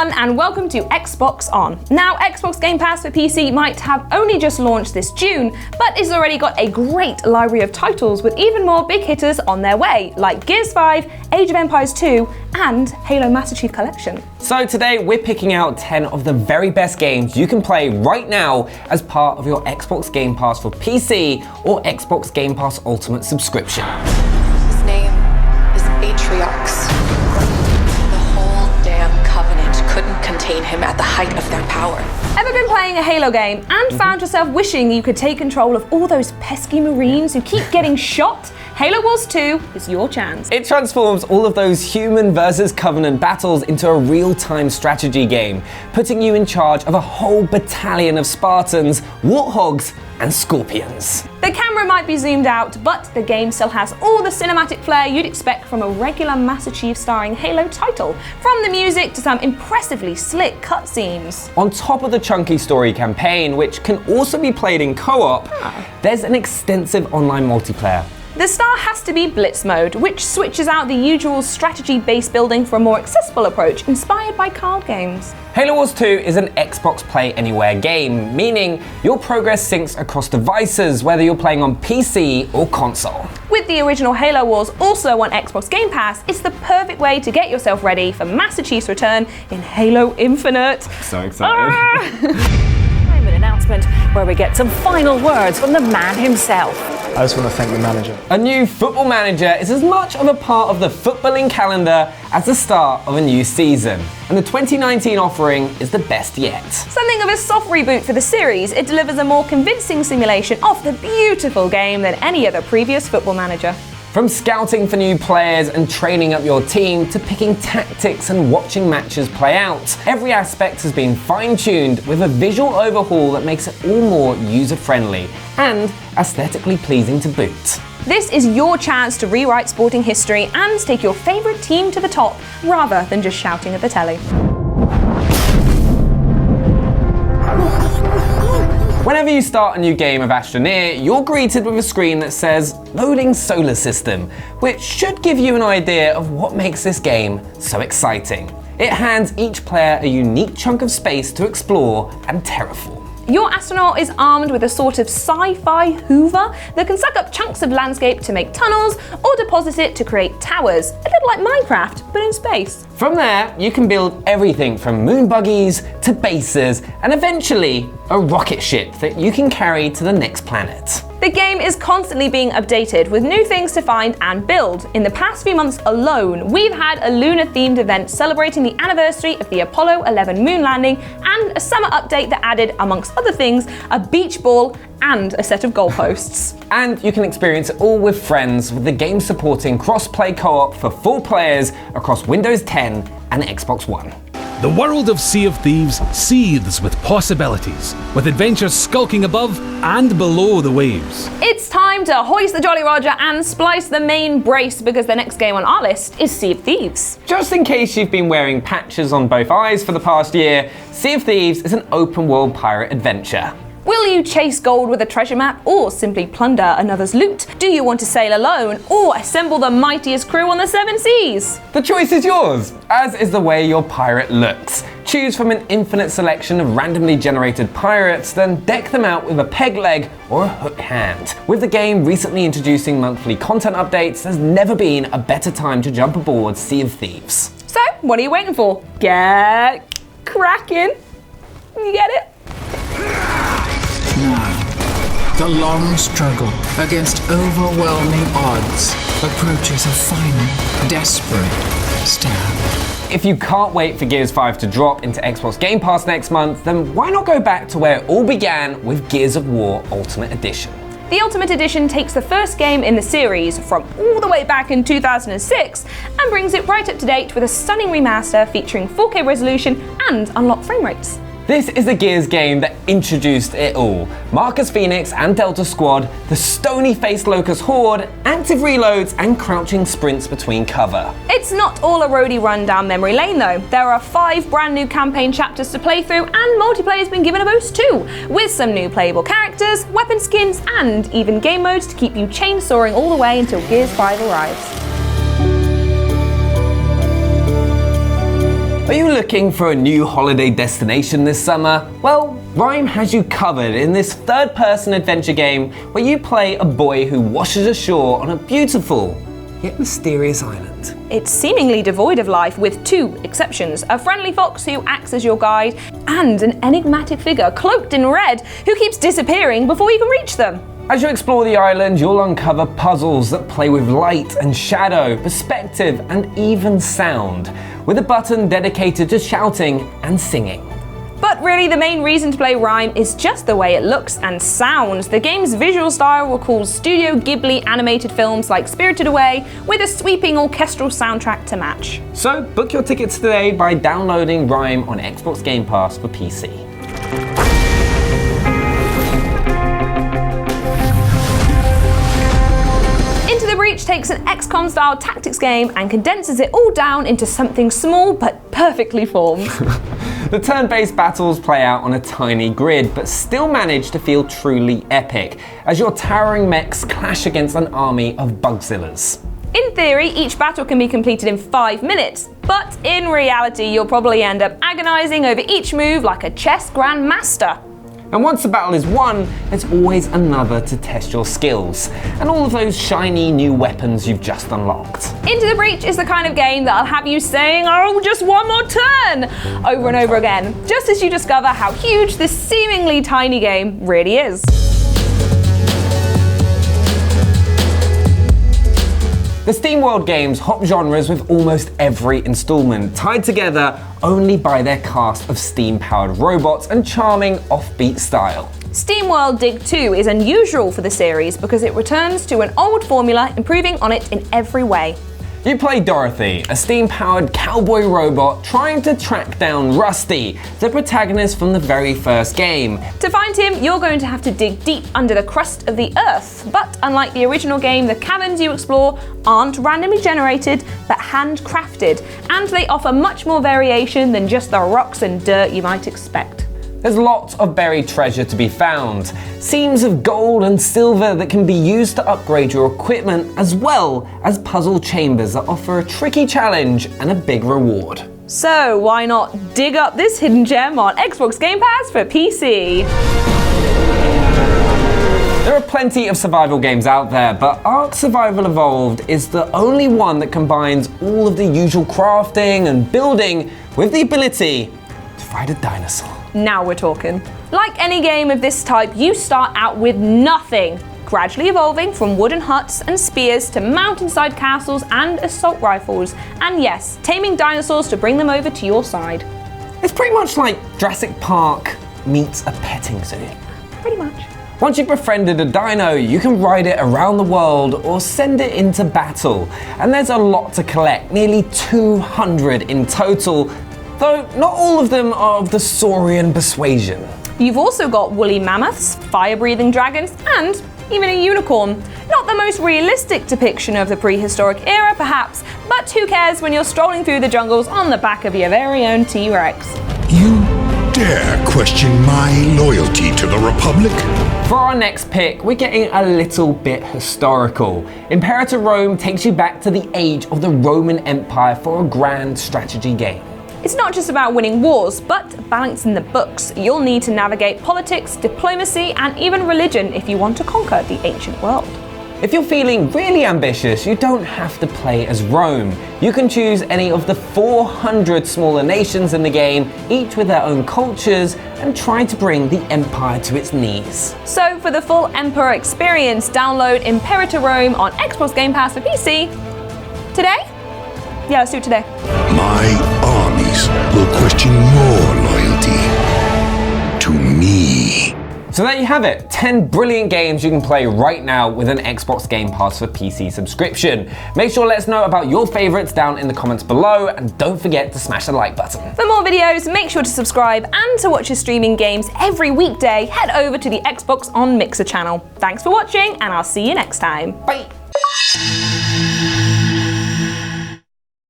everyone, and welcome to Xbox On. Now, Xbox Game Pass for PC might have only just launched this June, but it's already got a great library of titles with even more big hitters on their way, like Gears 5, Age of Empires 2, and Halo Master Chief Collection. So today we're picking out 10 of the very best games you can play right now as part of your Xbox Game Pass for PC or Xbox Game Pass Ultimate subscription. His name is Atriox. The whole damn Covenant couldn't contain him at the height of their power. Ever been playing a Halo game and found yourself wishing you could take control of all those pesky Marines who keep getting shot? Halo Wars 2 is your chance. It transforms all of those human versus Covenant battles into a real-time strategy game, putting you in charge of a whole battalion of Spartans, Warthogs, and Scorpions. The camera might be zoomed out, but the game still has all the cinematic flair you'd expect from a regular Master Chief starring Halo title, from the music to some impressively slick cutscenes. On top of the chunky story campaign, which can also be played in co-op, there's an extensive online multiplayer. The star has to be Blitz mode, which switches out the usual strategy base building for a more accessible approach inspired by card games. Halo Wars 2 is an Xbox Play Anywhere game, meaning your progress syncs across devices, whether you're playing on PC or console. With the original Halo Wars also on Xbox Game Pass, it's the perfect way to get yourself ready for Master Chief's return in Halo Infinite. So excited. Time an announcement where we get some final words from the man himself. I just want to thank the manager. A new football manager is as much of a part of the footballing calendar as the start of a new season, and the 2019 offering is the best yet. Something of a soft reboot for the series, it delivers a more convincing simulation of the beautiful game than any other previous football manager. From scouting for new players and training up your team to picking tactics and watching matches play out, every aspect has been fine-tuned with a visual overhaul that makes it all more user-friendly and aesthetically pleasing to boot. This is your chance to rewrite sporting history and take your favourite team to the top, rather than just shouting at the telly. Whenever you start a new game of Astroneer, you're greeted with a screen that says Loading Solar System, which should give you an idea of what makes this game so exciting. It hands each player a unique chunk of space to explore and terraform. Your astronaut is armed with a sort of sci-fi hoover that can suck up chunks of landscape to make tunnels or deposit it to create towers, a little like Minecraft, but in space. From there, you can build everything from moon buggies to bases and eventually a rocket ship that you can carry to the next planet. The game is constantly being updated with new things to find and build. In the past few months alone, we've had a lunar-themed event celebrating the anniversary of the Apollo 11 moon landing and a summer update that added, amongst other things, a beach ball and a set of goalposts. And you can experience it all with friends, with the game supporting cross-play co-op for 4 players across Windows 10 and Xbox One. The world of Sea of Thieves seethes with possibilities, with adventures skulking above and below the waves. It's time to hoist the Jolly Roger and splice the main brace, because the next game on our list is Sea of Thieves. Just in case you've been wearing patches on both eyes for the past year, Sea of Thieves is an open-world pirate adventure. Will you chase gold with a treasure map or simply plunder another's loot? Do you want to sail alone or assemble the mightiest crew on the 7 seas? The choice is yours, as is the way your pirate looks. Choose from an infinite selection of randomly generated pirates, then deck them out with a peg leg or a hook hand. With the game recently introducing monthly content updates, there's never been a better time to jump aboard Sea of Thieves. So, what are you waiting for? Get cracking. You get it? Now, the long struggle against overwhelming odds approaches a final, desperate stab. If you can't wait for Gears 5 to drop into Xbox Game Pass next month, then why not go back to where it all began with Gears of War Ultimate Edition? The Ultimate Edition takes the first game in the series from all the way back in 2006 and brings it right up to date with a stunning remaster featuring 4K resolution and unlocked frame rates. This is a Gears game that introduced it all. Marcus Phoenix and Delta Squad, the stony-faced Locust Horde, active reloads and crouching sprints between cover. It's not all a roadie run down memory lane though. There are 5 brand new campaign chapters to play through, and multiplayer's been given a boost too, with some new playable characters, weapon skins, and even game modes to keep you chainsawing all the way until Gears 5 arrives. Are you looking for a new holiday destination this summer? Well, RiME has you covered in this third-person adventure game where you play a boy who washes ashore on a beautiful yet mysterious island. It's seemingly devoid of life with two exceptions: a friendly fox who acts as your guide and an enigmatic figure cloaked in red who keeps disappearing before you can reach them. As you explore the island, you'll uncover puzzles that play with light and shadow, perspective, and even sound, with a button dedicated to shouting and singing. But really, the main reason to play RiME is just the way it looks and sounds. The game's visual style recalls Studio Ghibli animated films like Spirited Away, with a sweeping orchestral soundtrack to match. So book your tickets today by downloading RiME on Xbox Game Pass for PC. Into the Breach takes an XCOM-style tactics game and condenses it all down into something small but perfectly formed. The turn-based battles play out on a tiny grid, but still manage to feel truly epic, as your towering mechs clash against an army of Bugzillas. In theory, each battle can be completed in 5 minutes, but in reality you'll probably end up agonizing over each move like a chess grandmaster. And once the battle is won, there's always another to test your skills, and all of those shiny new weapons you've just unlocked. Into the Breach is the kind of game that'll have you saying, "Oh, just one more turn," over and over again, just as you discover how huge this seemingly tiny game really is. The SteamWorld games hop genres with almost every installment, tied together only by their cast of steam-powered robots and charming offbeat style. SteamWorld Dig 2 is unusual for the series because it returns to an old formula, improving on it in every way. You play Dorothy, a steam-powered cowboy robot trying to track down Rusty, the protagonist from the very first game. To find him, you're going to have to dig deep under the crust of the Earth. But unlike the original game, the caverns you explore aren't randomly generated, but handcrafted, and they offer much more variation than just the rocks and dirt you might expect. There's lots of buried treasure to be found, seams of gold and silver that can be used to upgrade your equipment, as well as puzzle chambers that offer a tricky challenge and a big reward. So why not dig up this hidden gem on Xbox Game Pass for PC? There are plenty of survival games out there, but Ark Survival Evolved is the only one that combines all of the usual crafting and building with the ability to fight a dinosaur. Now we're talking. Like any game of this type, you start out with nothing, gradually evolving from wooden huts and spears to mountainside castles and assault rifles, and yes, taming dinosaurs to bring them over to your side. It's pretty much like Jurassic Park meets a petting zoo. Pretty much. Once you've befriended a dino, you can ride it around the world or send it into battle. And there's a lot to collect, nearly 200 in total, though not all of them are of the saurian persuasion. You've also got woolly mammoths, fire-breathing dragons, and even a unicorn. Not the most realistic depiction of the prehistoric era, perhaps, but who cares when you're strolling through the jungles on the back of your very own T-Rex. You dare question my loyalty to the Republic? For our next pick, we're getting a little bit historical. Imperator Rome takes you back to the age of the Roman Empire for a grand strategy game. It's not just about winning wars, but balancing the books. You'll need to navigate politics, diplomacy, and even religion if you want to conquer the ancient world. If you're feeling really ambitious, you don't have to play as Rome. You can choose any of the 400 smaller nations in the game, each with their own cultures, and try to bring the empire to its knees. So for the full Emperor experience, download Imperator Rome on Xbox Game Pass for PC. Today? Yeah, let's do it today. My armies will question your loyalty to me. So there you have it, 10 brilliant games you can play right now with an Xbox Game Pass for PC subscription. Make sure to let us know about your favorites down in the comments below, and don't forget to smash the like button. For more videos, make sure to subscribe, and to watch us streaming games every weekday, head over to the Xbox on Mixer channel. Thanks for watching, and I'll see you next time. Bye.